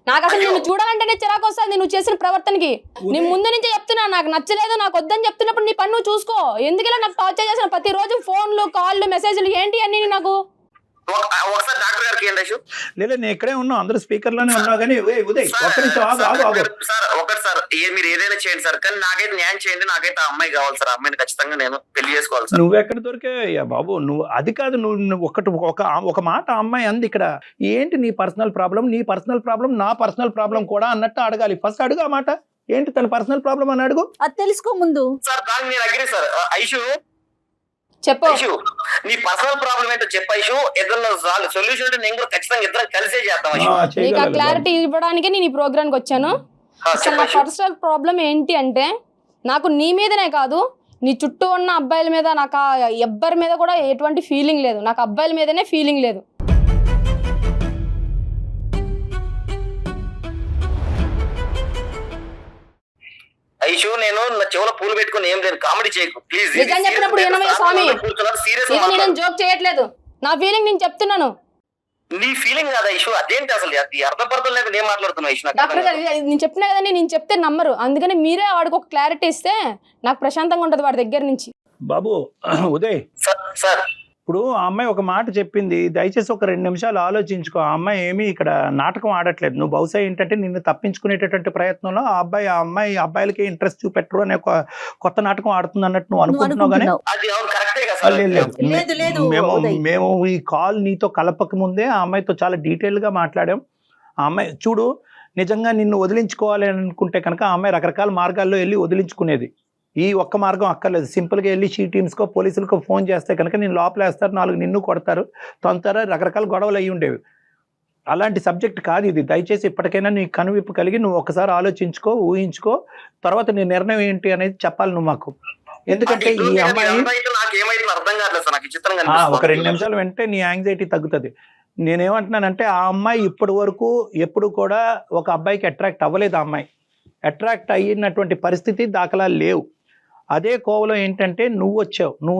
నాకు అసలు నిన్ను చూడాలంటేనే చిరాకు వస్తుంది నువ్వు చేసిన ప్రవర్తనకి. నేను ముందు నుంచే చెప్తున్నా నాకు నచ్చలేదు, నాకు వద్దని చెప్తున్నప్పుడు నీ పని నువ్వు చూసుకో. ఎందుకలా నాకు టార్చర్ చేసిన ప్రతి రోజు ఫోన్లు కాళ్ళు మెసేజ్లు ఏంటి అన్ని నాకు? ఒకసారి డాక్టర్ గారికి ఏంటి ఇష్యూ? లేదా నేను ఇక్కడే ఉన్నావు, అందరూ స్పీకర్ లోనే ఉన్నావు, కానీ ఉదయ్ ఒక్క నిమిషం ఆగు. సార్ ఒకటి సార్, మీరు ఏదైనా చేయండి సార్, కానీ నాకైతే న్యాయం చేయండి. నాకైతే ఆ అమ్మాయి కావాలి సార్, ఆ అమ్మాయిని ఖచ్చితంగా నేను పెళ్లి చేసుకోవాలి సార్. నువ్వు ఎక్కడ దొరికే బాబు? నువ్వు అది కాదు, నువ్వు ఒక మాట అమ్మాయి అంది ఇక్కడ, ఏంటి నీ పర్సనల్ ప్రాబ్లం, నీ పర్సనల్ ప్రాబ్లం నా పర్సనల్ ప్రాబ్లం కూడా అన్నట్టు అడగాలి. ఫస్ట్ అడుగు ఆ మాట, ఏంటి తన పర్సనల్ ప్రాబ్లం అని అడుగు. అది తెలుసుకో ముందు. సార్ దానికి నేను అగ్రీ సార్. ఐషు చెప్పు, నీ పర్సనల్ ప్రాబ్లం ఏంటో చెప్పు ఐషు. ఇద్దరు సొల్యూషన్ అంటే నేను కూడా ఖచ్చితంగా ఇద్దరం కలిసే చేద్దాం ఐషు. నీకు ఆ క్లారిటీ ఇవ్వడానికి నేను ఈ ప్రోగ్రామ్కి వచ్చాను. అసలు నా పర్సనల్ ప్రాబ్లం ఏంటి అంటే, నాకు నీ మీదనే కాదు నీ చుట్టూ ఉన్న అబ్బాయిల మీద, నాకు ఎవ్వరి మీద కూడా ఎటువంటి ఫీలింగ్ లేదు. నాకు అబ్బాయిల మీదనే ఫీలింగ్ లేదు. ఐషు నేను నా చెవులో పూలు పెట్టుకుని ఏం లేదు, కామెడీ చేయకు ప్లీజ్. నిజం చెప్పినప్పుడు ఏమయ్యా స్వామి, నేను జోక్ చేయట్లేదు, నా ఫీలింగ్ నేను చెప్తున్నాను. నీ ఫీలింగ్ కాదా ఐషు? అదేంటి అసలు అర్థం పర్థం లేకుండా ఏం మాట్లాడుతున్నావు ఐషు? డాక్టర్ గారు నేను చెప్పినా కదండి, నేను చెప్తే నమ్మరు, అందుకని మీరే వాడికి ఒక క్లారిటీ ఇస్తే నాకు ప్రశాంతంగా ఉంటది వాడి దగ్గర నుంచి. బాబు ఉదయ్ సార్ ఇప్పుడు ఆ అమ్మాయి ఒక మాట చెప్పింది, దయచేసి ఒక 2 నిమిషాలు ఆలోచించుకో. ఆ అమ్మాయి ఏమీ ఇక్కడ నాటకం ఆడట్లేదు. నువ్వు బహుశా ఏంటంటే నిన్ను తప్పించుకునేటటువంటి ప్రయత్నంలో ఆ అమ్మాయి అబ్బాయిలకి ఇంట్రెస్ట్ చూపెట్టరు అనే ఒక కొత్త నాటకం ఆడుతుంది అన్నట్టు నువ్వు అనుకుంటున్నావు. కానీ మేము ఈ కాల్ నీతో కలపక ముందే ఆ అమ్మాయితో చాలా డీటెయిల్ గా మాట్లాడాం. ఆ అమ్మాయి చూడు, నిజంగా నిన్ను వదిలించుకోవాలి అనుకుంటే కనుక ఆ అమ్మాయి రకరకాల మార్గాల్లో వెళ్ళి వదిలించుకునేది. ఈ ఒక్క మార్గం అక్కర్లేదు, సింపుల్గా వెళ్ళి షీ టీమ్స్కో పోలీసులకో ఫోన్ చేస్తే కనుక నేను లోపలేస్తారు, 4 నిన్ను కొడతారు, తొందర రకరకాల గొడవలు అయ్యి ఉండేవి. అలాంటి సబ్జెక్ట్ కాదు ఇది. దయచేసి ఇప్పటికైనా నీ కనువిప్పు కలిగి నువ్వు ఒకసారి ఆలోచించుకో, ఊహించుకో, తర్వాత నీ నిర్ణయం ఏంటి అనేది చెప్పాలి నువ్వు మాకు. ఎందుకంటే ఈ అమ్మాయి ఒక 2 నిమిషాలు వెంటనే నీ యాంగ్జైటీ తగ్గుతుంది. నేనేమంటున్నానంటే ఆ అమ్మాయి ఇప్పటి వరకు ఎప్పుడు కూడా ఒక అబ్బాయికి అట్రాక్ట్ అవ్వలేదు. ఆ అమ్మాయి అట్రాక్ట్ అయినటువంటి పరిస్థితి దాఖలాలు లేవు. అదే కోవలో ఏంటంటే నువ్వు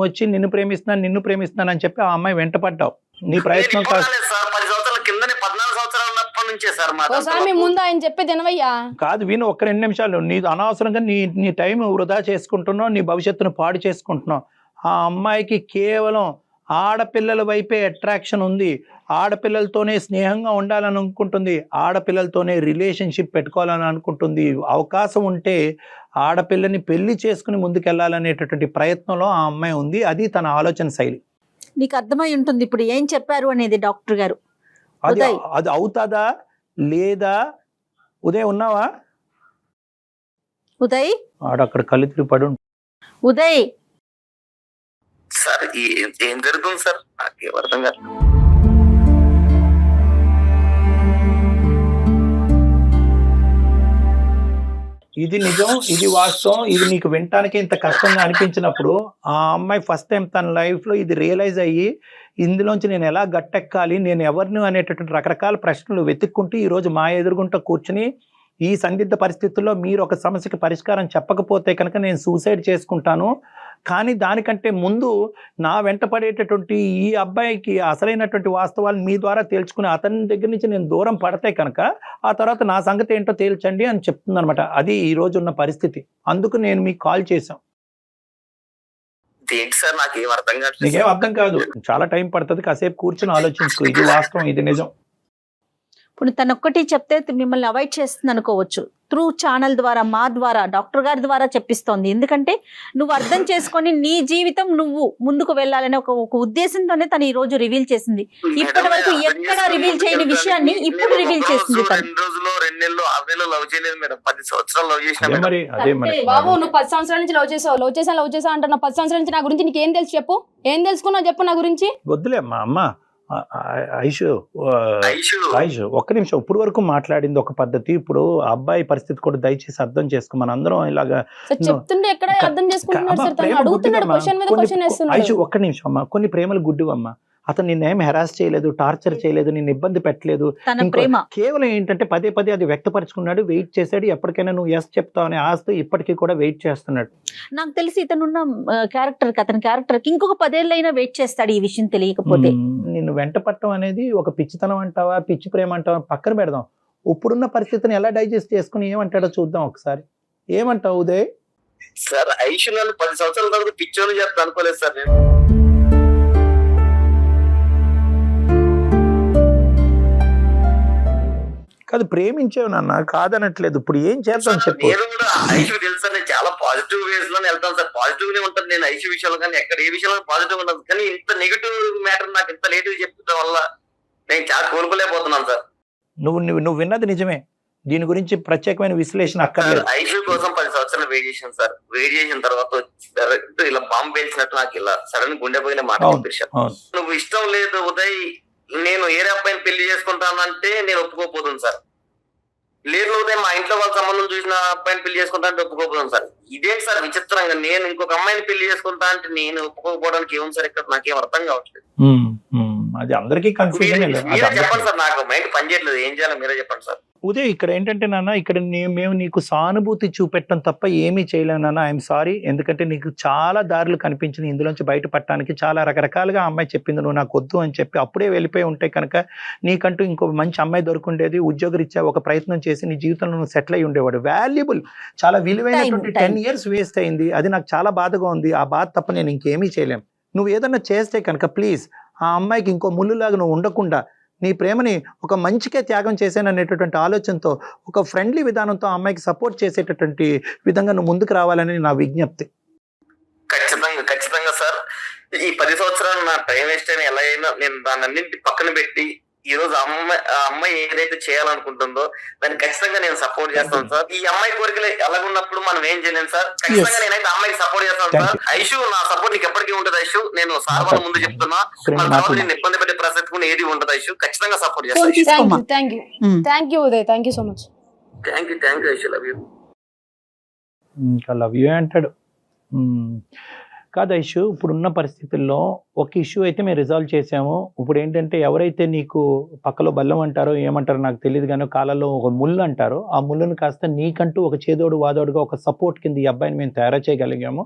వచ్చి నిన్ను ప్రేమిస్తున్నాను అని చెప్పి ఆ అమ్మాయి వెంటపడ్డావు. నీ ప్రయత్నం ముందు ఆయన చెప్పేది వినవయ్యా. కాదు, విను ఒక్క 2 నిమిషాలు. నీ అనవసరంగా నీ టైం వృధా చేసుకుంటున్నావు, నీ భవిష్యత్తును పాడు చేసుకుంటున్నావు. ఆ అమ్మాయికి కేవలం ఆడపిల్లల వైపే అట్రాక్షన్ ఉంది, ఆడపిల్లలతోనే స్నేహంగా ఉండాలని అనుకుంటుంది, ఆడపిల్లలతోనే రిలేషన్షిప్ పెట్టుకోవాలని అనుకుంటుంది. అవకాశం ఉంటే ఆడపిల్లని పెళ్లి చేసుకుని ముందుకెళ్లాలనేటటువంటి ప్రయత్నంలో ఆ అమ్మాయి ఉంది. అది తన ఆలోచన శైలి. నీకు అర్థమై ఉంటుంది ఇప్పుడు ఏం చెప్పారు అనేది డాక్టర్ గారు. అది అవుతుందా లేదా? ఉదయ్ ఉన్నావా? ఉదయ్ ఆడక్కడ కళ్ళు తిరిగి పడు. ఉదయ్ సార్ ఏం జరుగుతుంది సార్? నాకేం అర్థం కాదు. ఇది నిజం, ఇది వాస్తవం. ఇది నీకు వినటానికి ఇంత కష్టంగా అనిపించినప్పుడు ఆ అమ్మాయి ఫస్ట్ టైం తన లైఫ్లో ఇది రియలైజ్ అయ్యి ఇందులోంచి నేను ఎలా గట్టెక్కాలి, నేను ఎవరిని అనేటటువంటి రకరకాల ప్రశ్నలు వెతుక్కుంటూ ఈరోజు మా ఎదురుగుంటూ కూర్చుని ఈ సందిగ్ధ పరిస్థితుల్లో మీరు ఒక సమస్యకి పరిష్కారం చెప్పకపోతే కనుక నేను సూసైడ్ చేసుకుంటాను, కానీ దానికంటే ముందు నా వెంట పడేటటువంటి ఈ అబ్బాయికి అసలైనటువంటి వాస్తవాలు మీ ద్వారా తేల్చుకుని అతని దగ్గర నుంచి నేను దూరం పడితే కనుక ఆ తర్వాత నా సంగతి ఏంటో తేల్చండి అని చెప్తుంది అనమాట. అది ఈ రోజు ఉన్న పరిస్థితి. అందుకు నేను మీకు కాల్ చేశాం. నీకేం అర్థం కాదు, చాలా టైం పడుతుంది, కాసేపు కూర్చొని ఆలోచించుకో. ఇది వాస్తవం, ఇది నిజం. ఇప్పుడు తనొక్కటి చెప్తే మిమ్మల్ని అవాయిడ్ చేస్తుంది అనుకోవచ్చు. త్రూ ఛానల్ ద్వారా, మా ద్వారా, డాక్టర్ గారి ద్వారా చెప్పిస్తోంది. ఎందుకంటే నువ్వు అర్థం చేసుకొని నీ జీవితం నువ్వు ముందుకు వెళ్ళాలనే ఒక ఉద్దేశంతోనే తను ఈ రోజు రివీల్ చేసింది. ఇప్పటి వరకు ఎక్కడ రివీల్ చేయని విషయాన్ని ఇప్పుడు రివీల్ చేసింది. బాబు నువ్వు 10 సంవత్సరాల నుంచి లవ్ చేసావు అంటున్నా. 10 సంవత్సరాల నుంచి నా గురించి నీకు ఏం తెలుసు చెప్పు? ఏం తెలుసుకున్నావు చెప్పు నా గురించి? వద్దులే మా అమ్మ. ఐషు ఒక్క నిమిషం. ఇప్పుడు వరకు మాట్లాడింది ఒక పద్ధతి, ఇప్పుడు అబ్బాయి పరిస్థితి కూడా దయచేసి అర్థం చేసుకో. మన అందరం ఇలాగా చెప్తుండే ఎక్కడ అర్థం చేసుకుంటున్నాడు. ఐషు ఒక్క నిమిషం అమ్మా. కొన్ని ప్రేమలు గుడ్డివమ్మా. అతను నిన్నేం హెరాస్ చేయలేదు, టార్చర్ చేయలేదు, నిన్ను ఇబ్బంది పెట్టలేదు. కేవలం ఏంటంటే పదే అది వ్యక్తపరుచుకున్నాడు, వెయిట్ చేశాడు. ఎప్పటికైనా నువ్వు ఎస్ చెప్తావు అనే ఆస్తి ఇప్పటికీ కూడా వెయిట్ చేస్తున్నాడు. నాకు తెలిసి ఇతనున్న అతని క్యారెక్టర్ కి ఇంకొక 10 ఏళ్ళైనా వెయిట్ చేస్తాడు ఈ విషయం తెలియకపోతే. నిన్ను వెంట పట్టడం అనేది ఒక పిచ్చితనం అంటావా, పిచ్చి ప్రేమ అంటావా పక్కన పెడదాం. ఇప్పుడున్న పరిస్థితిని ఎలా డైజెస్ట్ చేసుకుని ఏమంటాడో చూద్దాం ఒకసారి. ఏమంటావు ఉదయ్? సార్ ఐషు నన్ను 10 సంవత్సరాల తర్వాత పిచ్చోని చేస్తా అనుకోలేదు సార్ నేను. కాదు, ప్రేమించావు నాన్న, కాదనట్లేదు. ఇప్పుడు ఏం చేద్దాం చెప్పు. నేను కూడా ఐషు తెలుసు సార్, నేను చాలా పాజిటివ్ వేస్ లోనే వెళ్తాను సార్. పాజిటివ్ గా ఉంటాను నేను ఐషు విషయంలో, కానీ ఎక్కడ ఏ విషయంలో పాజిటివ్ ఉంటాను. కానీ ఇంత నెగిటివ్ మ్యాటర్ నాకు ఇంత లేట్ చెప్పడం వల్ల నేను చాలా కోలుకోలేకపోతున్నాను సార్. నువ్వు విన్నది నిజమే, దీని గురించి ప్రత్యేకమైన విశ్లేషణ అక్కర్లేదు. ఐషు కోసం 10 సంవత్సరాలు వెయిట్ చేశాను సార్. వెయిట్ చేసిన తర్వాత డైరెక్ట్ ఇలా బాంబు పేల్చినట్టు నాకు ఇలా సడన్ గుండె పోయిన మాట చెప్పేశాను. నువ్వు ఇష్టం లేదు ఉదయ్, నేను ఏరే అబ్బాయిని పెళ్లి చేసుకుంటానంటే నేను ఒప్పుకోపోతుంది సార్. లేదు ఉదయ్, మా ఇంట్లో వాళ్ళ సంబంధం చూసిన అబ్బాయిని పెళ్లి చేసుకుంటానంటే ఒప్పుకోపోతుంది సార్. ఇదేంటి సార్ విచిత్రంగా, నేను ఇంకొక అమ్మాయిని పెళ్లి చేసుకుంటా అంటే నేను ఒప్పుకోకపోవడానికి ఏముంది సార్ ఇక్కడ, నాకేం అర్థం కావట్లేదు. అది అందరికీ కన్ఫ్యూజన్. మీరే చెప్పండి సార్, నాకు మైండ్ పనిచేయట్లేదు, ఏం చేయాలో మీరే చెప్పండి సార్. ఉదయ్, ఇక్కడ ఏంటంటే నాన్న, ఇక్కడ మేము నీకు సానుభూతి చూపెట్టడం తప్ప ఏమీ చేయలేము నాన్న. I'm sorry. ఎందుకంటే నీకు చాలా దారులు కనిపించింది ఇందులోంచి బయటపడటానికి. చాలా రకరకాలుగా అమ్మాయి చెప్పింది, నువ్వు నాకు వద్దు అని చెప్పి అప్పుడే వెళ్ళిపోయి ఉంటే కనుక నీకంటూ ఇంకో మంచి అమ్మాయి దొరుకుండేది. ఉద్యోగరీత్యా ఒక ప్రయత్నం చేసి నీ జీవితంలో నువ్వు సెటిల్ అయ్యి ఉండేవాడు. వాల్యుబుల్, చాలా విలువైనటువంటి 10 years వేస్ట్ అయింది. అది నాకు చాలా బాధగా ఉంది. ఆ బాధ తప్ప నేను ఇంకేమీ చేయలేం. నువ్వు ఏదన్నా చేస్తే కనుక ప్లీజ్ ఆ అమ్మాయికి ఇంకో ముళ్ళులాగా నువ్వు ఉండకుండా నీ ప్రేమని ఒక మంచికే త్యాగం చేశాననేటటువంటి ఆలోచనతో, ఒక ఫ్రెండ్లీ విధానంతో ఆ అమ్మాయికి సపోర్ట్ చేసేటటువంటి విధంగా నువ్వు ముందుకు రావాలని నా విజ్ఞప్తి. ఖచ్చితంగా సార్. ఈ 10 సంవత్సరాలు నా టైం వేస్ట్ అయినా ఎలా అయినా నేను దాన్ని అన్నింటి పక్కన పెట్టి ఈ రోజు అమ్మాయి ఏదైతే చేయాలనుకుంటుందో దాన్ని ఖచ్చితంగా నేను సపోర్ట్ చేస్తాను సార్. ఈ అమ్మాయి కోరికలు ఎలాగున్నప్పుడు మనం ఏం చేయలేం సార్. ఖచ్చితంగా నేనైతే అమ్మాయికి సపోర్ట్ చేస్తాను సార్. ఐషు, నా సపోర్ట్ నీకు ఎప్పటికీ ఉంటుంది ఐషు. నేను సార్ వాళ్ళ ముందు చెప్తున్నా, మన తర్వాత నేను ఇబ్బంది పెట్టే ప్రసక్తి కూడా ఏది ఉంటుంది ఐషు. ఖచ్చితంగా సపోర్ట్ చేస్తాను. Thank you Uday, thank you so much. Thank you Aishu, love you. ఇంకా లవ్ యూ అంటాడు. కాదు ఐషు, ఇప్పుడున్న పరిస్థితుల్లో ఒక ఇష్యూ అయితే మేము రిజాల్వ్ చేసాము. ఇప్పుడు ఏంటంటే ఎవరైతే నీకు పక్కలో బల్లం అంటారో ఏమంటారో నాకు తెలియదు, కానీ కాలంలో ఒక ముళ్ళు అంటారో ఆ ముళ్ళను కాస్త నీకంటూ ఒక చేదోడు వాదోడుగా ఒక సపోర్ట్ కింద ఈ అబ్బాయిని మేము తయారు చేయగలిగాము.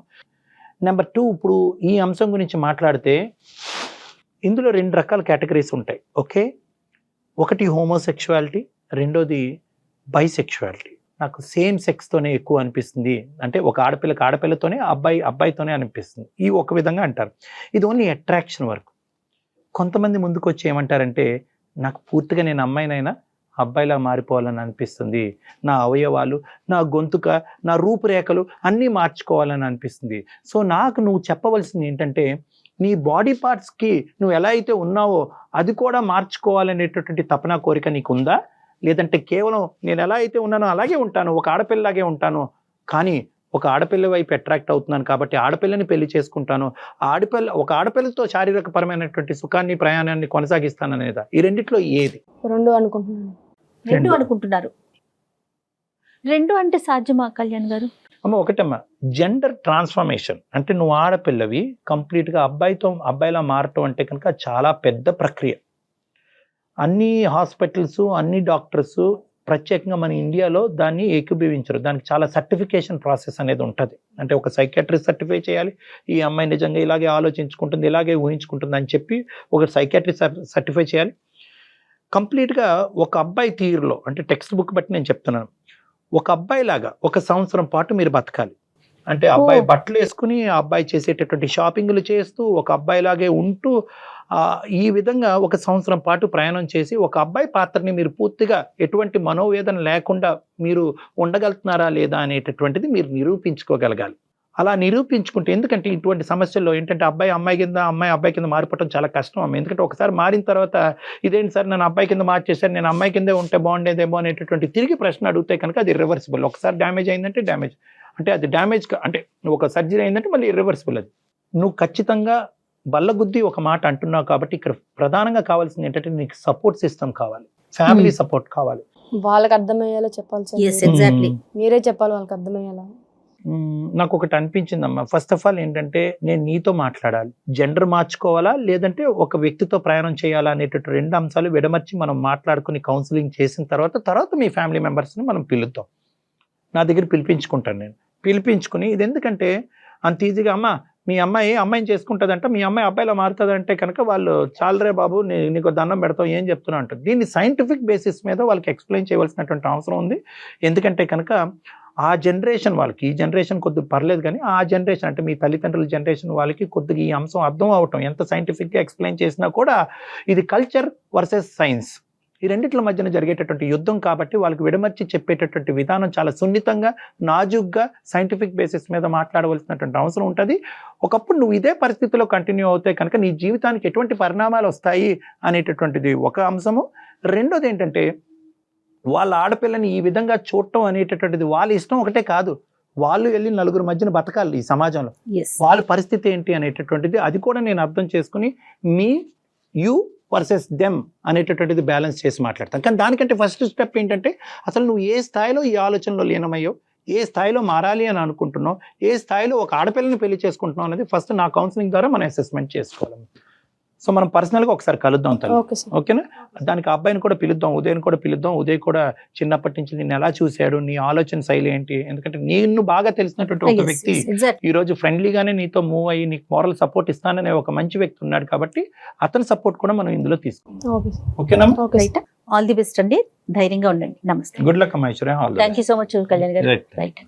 నెంబర్ 2, ఇప్పుడు ఈ అంశం గురించి మాట్లాడితే ఇందులో 2 రకాల కేటగిరీస్ ఉంటాయి. ఓకే, ఒకటి హోమోసెక్షువాలిటీ, రెండోది బైసెక్షువాలిటీ. నాకు సేమ్ సెక్స్తోనే ఎక్కువ అనిపిస్తుంది, అంటే ఒక ఆడపిల్లకి ఆడపిల్లతోనే, అబ్బాయితోనే అనిపిస్తుంది. ఈ ఒక విధంగా అంటారు. ఇది ఓన్లీ అట్రాక్షన్ వరకు. కొంతమంది ముందుకు వచ్చి ఏమంటారంటే, నాకు పూర్తిగా నేను అమ్మాయినైనా అబ్బాయిలా మారిపోవాలని అనిపిస్తుంది, నా అవయవాలు, నా గొంతుక, నా రూపురేఖలు అన్నీ మార్చుకోవాలని అనిపిస్తుంది. సో నాకు నువ్వు చెప్పవలసింది ఏంటంటే, నీ బాడీ పార్ట్స్కి నువ్వు ఎలా అయితే ఉన్నావో అది కూడా మార్చుకోవాలనేటటువంటి తపన కోరిక నీకు ఉందా? లేదంటే కేవలం నేను ఎలా అయితే ఉన్నానో అలాగే ఉంటాను, ఒక ఆడపిల్లలాగే ఉంటాను, కానీ ఒక ఆడపిల్ల వైపు అట్రాక్ట్ అవుతున్నాను కాబట్టి ఆడపిల్లని పెళ్లి చేసుకుంటాను, ఒక ఆడపిల్లతో శారీరక పరమైనటువంటి సుఖాన్ని, ప్రయాణాన్ని కొనసాగిస్తాను అనేదా? ఈ రెండిట్లో ఏది? రెండు అనుకుంటున్నాను. రెండు అనుకుంటున్నారు. రెండు అంటే సాధ్యమా కళ్యాణ్ గారు? ఒకటమ్మా, జెండర్ ట్రాన్స్ఫర్మేషన్ అంటే నువ్వు ఆడపిల్లవి కంప్లీట్గా అబ్బాయిలా మారటం అంటే కనుక చాలా పెద్ద ప్రక్రియ. అన్ని హాస్పిటల్స్, అన్ని డాక్టర్స్, ప్రత్యేకంగా మన ఇండియాలో దాన్ని ఏకీభవించరు. దానికి చాలా సర్టిఫికేషన్ ప్రాసెస్ అనేది ఉంటుంది. అంటే ఒక సైకాట్రిస్ట్ సర్టిఫై చేయాలి, ఈ అమ్మాయి నిజంగా ఇలాగే ఆలోచించుకుంటుంది, ఇలాగే ఊహించుకుంటుంది అని చెప్పి ఒక సైకాట్రిస్ట్ సర్టిఫై చేయాలి. కంప్లీట్గా ఒక అబ్బాయి తీరులో, అంటే టెక్స్ట్ బుక్ బట్టి నేను చెప్తున్నాను, ఒక అబ్బాయి లాగా 1 సంవత్సరం పాటు మీరు బతకాలి. అంటే అబ్బాయి బట్టలు వేసుకుని, ఆ అబ్బాయి చేసేటటువంటి షాపింగ్లు చేస్తూ, ఒక అబ్బాయిలాగే ఉంటూ, ఈ విధంగా 1 సంవత్సరం పాటు ప్రయాణం చేసి ఒక అబ్బాయి పాత్రని మీరు పూర్తిగా ఎటువంటి మనోవేదన లేకుండా మీరు ఉండగలుగుతున్నారా లేదా అనేటటువంటిది మీరు నిరూపించుకోగలగాలి. అలా నిరూపించుకుంటే, ఎందుకంటే ఇటువంటి సమస్యల్లో ఏంటంటే అమ్మాయి కింద, అమ్మాయి అబ్బాయి కింద మారిపోవడం చాలా కష్టం అమ్మ. ఎందుకంటే ఒకసారి మారిన తర్వాత ఇదేంటి సార్ నన్ను అబ్బాయి కింద మార్చేశారు, నేను అమ్మాయి కిందే ఉంటే బాగుండేదేమో అనేటటువంటి తిరిగి ప్రశ్న అడిగితే కనుక అది రివర్సిబుల్. ఒకసారి డ్యామేజ్ అయిందంటే అంటే అది డ్యామేజ్, అంటే ఒక సర్జరీ అయిందంటే మళ్ళీ ఇర్రివర్సిబుల్. అది నువ్వు ఖచ్చితంగా బల్లగుద్ది ఒక మాట అంటున్నావు కాబట్టి ఇక్కడ ప్రధానంగా కావాల్సింది ఏంటంటే నీకు సపోర్ట్ సిస్టమ్ కావాలి, ఫ్యామిలీ సపోర్ట్ కావాలి. వాళ్ళకి అర్థమయ్యేలా చెప్పాలి సార్. ఎగ్జాక్ట్లీ, మీరే చెప్పాలి వాళ్ళకి అర్థమయ్యేలా. నాకు ఒకటి అనిపించిందమ్మా, ఫస్ట్ ఆఫ్ ఆల్ ఏంటంటే నేను నీతో మాట్లాడాలి, జెండర్ మార్చుకోవాలా లేదంటే ఒక వ్యక్తితో ప్రయాణం చేయాలా అనేటటువంటి 2 అంశాలు విడమర్చి మనం మాట్లాడుకుని కౌన్సిలింగ్ చేసిన తర్వాత మీ ఫ్యామిలీ మెంబర్స్ని మనం పిలుద్దాం. నా దగ్గర పిలిపించుకుంటాను నేను. పిలిపించుకుని ఇది ఎందుకంటే అంత ఈజీగా అమ్మ మీ అమ్మాయిని చేసుకుంటుందంట, మీ అమ్మాయి అబ్బాయిలా మారుతుందంటే కనుక వాళ్ళు చాలరే బాబు నీకు దండం పెడతావు ఏం చెప్తున్నా అంటారు. దీన్ని సైంటిఫిక్ బేసిస్ మీద వాళ్ళకి ఎక్స్ప్లెయిన్ చేయవలసినటువంటి అవసరం ఉంది. ఎందుకంటే కనుక ఆ జనరేషన్ వాళ్ళకి, ఈ జనరేషన్ కొద్దిగా పర్లేదు కానీ ఆ జనరేషన్ అంటే మీ తల్లిదండ్రుల జనరేషన్ వాళ్ళకి కొద్దిగా ఈ అంశం అర్థం అవటం, ఎంత సైంటిఫిక్గా ఎక్స్ప్లెయిన్ చేసినా కూడా ఇది కల్చర్ వర్సెస్ సైన్స్, ఈ రెండిట్ల మధ్యన జరిగేటటువంటి యుద్ధం కాబట్టి వాళ్ళకి విడమర్చి చెప్పేటటువంటి విధానం చాలా సున్నితంగా, నాజుగ్గా, సైంటిఫిక్ బేసిస్ మీద మాట్లాడవలసినటువంటి అవసరం ఉంటుంది. ఒకప్పుడు నువ్వు ఇదే పరిస్థితిలో కంటిన్యూ అవుతే కనుక నీ జీవితానికి ఎటువంటి పరిణామాలు వస్తాయి అనేటటువంటిది ఒక అంశము. రెండోది ఏంటంటే వాళ్ళ ఆడపిల్లని ఈ విధంగా చూడటం అనేటటువంటిది వాళ్ళ ఇష్టం ఒకటే కాదు, వాళ్ళు వెళ్ళి నలుగురు మధ్యన బతకాలి ఈ సమాజంలో, వాళ్ళ పరిస్థితి ఏంటి అనేటటువంటిది అది కూడా నేను అర్థం చేసుకుని మీ యూ వర్సెస్ దెమ్ అనేటటువంటిది బ్యాలెన్స్ చేసి మాట్లాడతాను. కానీ దానికంటే ఫస్ట్ స్టెప్ ఏంటంటే అసలు నువ్వు ఏ స్థాయిలో ఈ ఆలోచనలో లీనమయ్యో, ఏ స్థాయిలో మారాలి అని అనుకుంటున్నావు, ఏ స్థాయిలో ఒక ఆడపిల్లని పెళ్లి చేసుకుంటున్నావు అనేది ఫస్ట్ నా కౌన్సిలింగ్ ద్వారా మనం అసెస్మెంట్ చేసుకోవాలి. సో మనం పర్సనల్గా ఒకసారి కలుద్దాం తల్లి, ఓకేనా? దానికి అబ్బాయిని కూడా పిలుద్దాం, ఉదయ్ కూడా పిలుద్దాం. ఉదయ్ కూడా చిన్నప్పటి నుంచి నేను ఎలా చూశాడు, నీ ఆలోచన శైలి ఏంటి, ఎందుకంటే నిన్ను బాగా తెలిసినటువంటి ఒక వ్యక్తి ఈ రోజు ఫ్రెండ్లీగానే నీతో మూవ్ అయ్యి నీకు మోరల్ సపోర్ట్ ఇస్తాననే ఒక మంచి వ్యక్తి ఉన్నాడు కాబట్టి అతని సపోర్ట్ కూడా మనం ఇందులో తీసుకుందాం. ఓకేనా? ఆల్ ది బెస్ట్ అండి, ధైర్యంగా ఉండండి. నమస్తే. గుడ్ లక్ అమ్మా. Thank you so much Kalyan గారు. రైట్.